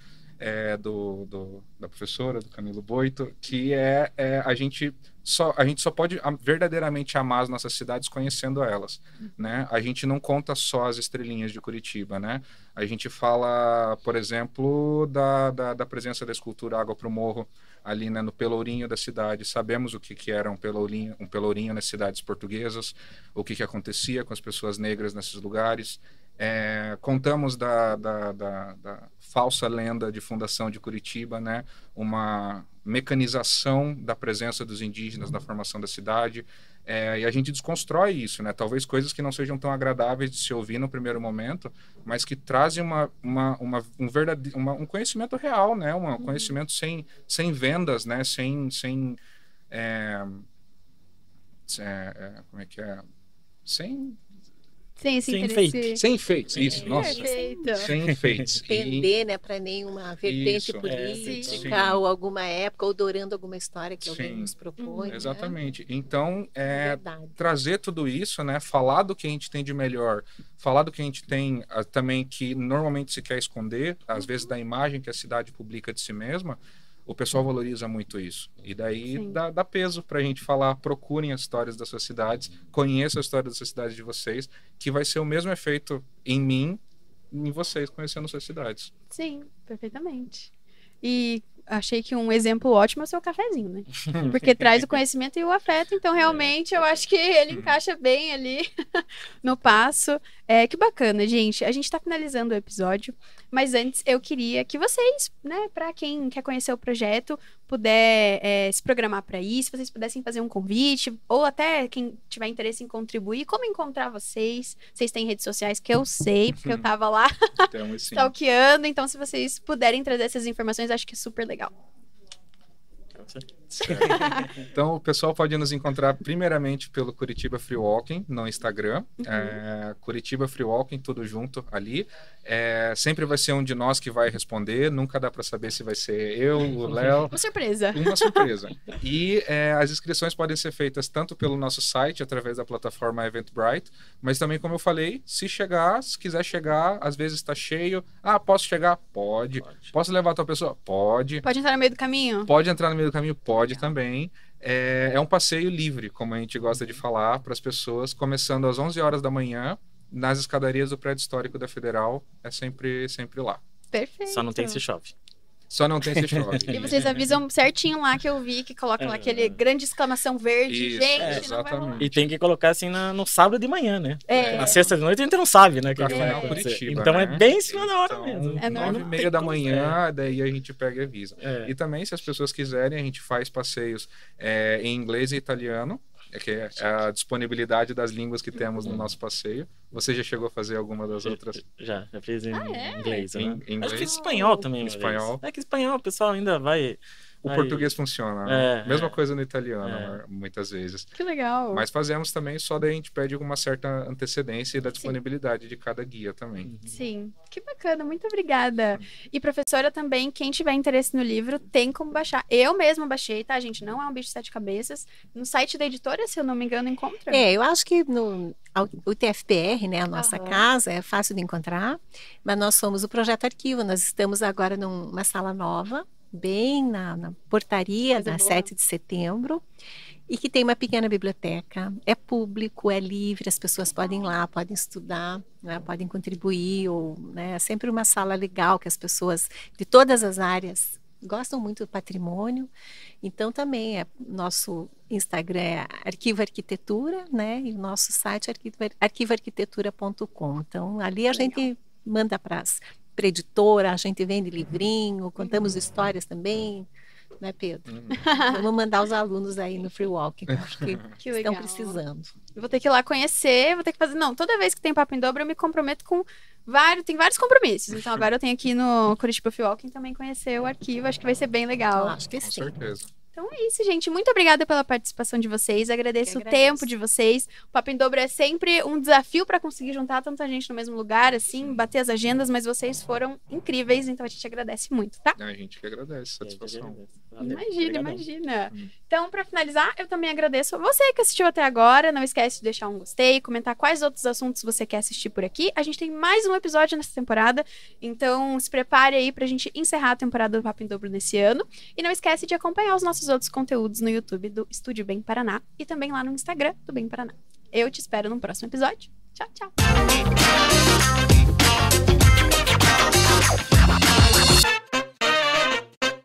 da professora, do Camilo Boito, que a gente só pode verdadeiramente amar as nossas cidades conhecendo elas, né? A gente não conta só as estrelinhas de Curitiba, né? A gente fala, por exemplo, da presença da escultura Água pro Morro, ali, né, no Pelourinho da cidade. Sabemos o que era um pelourinho nas cidades portuguesas, o que acontecia com as pessoas negras nesses lugares. Contamos da falsa lenda de fundação de Curitiba, né? Uma mecanização da presença dos indígenas na formação da cidade, e a gente desconstrói isso, né? Talvez coisas que não sejam tão agradáveis de se ouvir no primeiro momento, mas que trazem um conhecimento real, né? Um conhecimento sem vendas, né? Como é que é? Sem enfeite. Sem enfeites, isso, nossa. Perfeito. Sem enfeites. Pender, né, para nenhuma vertente política ou alguma época, ou dourando alguma história que alguém nos propõe. Exatamente. Né? Então, trazer tudo isso, né, falar do que a gente tem de melhor, falar do que a gente tem também que normalmente se quer esconder, às vezes da imagem que a cidade publica de si mesma, o pessoal valoriza muito isso. E daí dá peso pra gente falar, procurem as histórias das suas cidades, conheçam a história das suas cidades de vocês, que vai ser o mesmo efeito em mim, em vocês, conhecendo suas cidades. Sim, perfeitamente. E achei que um exemplo ótimo é o seu cafezinho, né? Porque traz o conhecimento e o afeto, então realmente eu acho que ele encaixa bem ali no passo. Que bacana, gente. A gente tá finalizando o episódio, mas antes eu queria que vocês, né, para quem quer conhecer o projeto, puder se programar para isso, vocês pudessem fazer um convite, ou até quem tiver interesse em contribuir, como encontrar vocês. Vocês têm redes sociais que eu sei, porque eu tava lá stalkeando, então se vocês puderem trazer essas informações, acho que é super legal. Então, o pessoal pode nos encontrar primeiramente pelo Curitiba Free Walking no Instagram. Curitiba Free Walking, tudo junto ali. Sempre vai ser um de nós que vai responder. Nunca dá para saber se vai ser eu, o Léo. Uma surpresa. Uma surpresa. E as inscrições podem ser feitas tanto pelo nosso site, através da plataforma Eventbrite, mas também, como eu falei, se quiser chegar, às vezes está cheio. Posso chegar? Pode. Posso levar a tua pessoa? Pode. Pode entrar no meio do caminho? Pode entrar no meio do caminho? Pode também. É um passeio livre, como a gente gosta de falar, para as pessoas, começando às 11 horas da manhã, nas escadarias do prédio histórico da Federal. É sempre lá. Perfeito. Só não tem se chove. Só não tem se chove. E vocês avisam certinho lá que eu vi, que coloca lá aquele grande exclamação verde. Isso, gente, não vai rolar. exatamente. E tem que colocar assim no sábado de manhã, né? É. Na sexta de noite a gente não sabe, né? Pra Que vai final acontecer. Curitiba, Então né? é bem em cima da hora Então, mesmo. É 9h30 da manhã, daí a gente pega e avisa. É. E também, se as pessoas quiserem, a gente faz passeios em inglês e italiano, que é a disponibilidade das línguas que temos no nosso passeio. Você já chegou a fazer alguma das outras? Já fiz em inglês, né? Em inglês? Acho que fiz espanhol também. uma Espanhol. vez. É que espanhol o pessoal ainda vai... O português funciona, né? Mesma coisa no italiano, muitas vezes. Que legal. Mas fazemos também, só daí a gente pede alguma certa antecedência e da disponibilidade de cada guia também. Sim, que bacana, muito obrigada. E professora também, quem tiver interesse no livro, tem como baixar. Eu mesma baixei, tá, gente? Não é um bicho de 7 cabeças. No site da editora, se eu não me engano, encontra. Eu acho que o TFPR, né, a nossa casa, é fácil de encontrar, mas nós somos o Projeto Arquivo, nós estamos agora numa sala nova, bem na portaria da 7 de setembro, e que tem uma pequena biblioteca. É público, é livre, as pessoas podem ir lá, podem estudar, né, podem contribuir, é sempre uma sala legal que as pessoas de todas as áreas gostam muito do patrimônio. Então também nosso Instagram é Arquivo Arquitetura, né, e o nosso site é arquivoarquitetura.com. Então ali a gente manda para editora, a gente vende livrinho, contamos histórias também, né, Pedro? Vamos mandar os alunos aí no Free Walking, acho que estão precisando. Eu vou ter que ir lá conhecer, vou ter que fazer... Não, toda vez que tem Papo em Dobro, eu me comprometo com tem vários compromissos. Então agora eu tenho que ir no Curitiba Free Walking também conhecer o arquivo, acho que vai ser bem legal. Acho que sim. Com certeza. Então é isso, gente. Muito obrigada pela participação de vocês. Agradeço o tempo de vocês. O Papo em Dobro é sempre um desafio para conseguir juntar tanta gente no mesmo lugar, assim, bater as agendas, mas vocês foram incríveis, então a gente agradece muito, tá? A gente que agradece, satisfação. Imagina. Então, para finalizar, eu também agradeço a você que assistiu até agora. Não esquece de deixar um gostei, comentar quais outros assuntos você quer assistir por aqui. A gente tem mais um episódio nessa temporada, então se prepare aí pra gente encerrar a temporada do Papo em Dobro nesse ano. E não esquece de acompanhar os nossos outros conteúdos no YouTube do Estúdio Bem Paraná e também lá no Instagram do Bem Paraná. Eu te espero no próximo episódio. Tchau, tchau!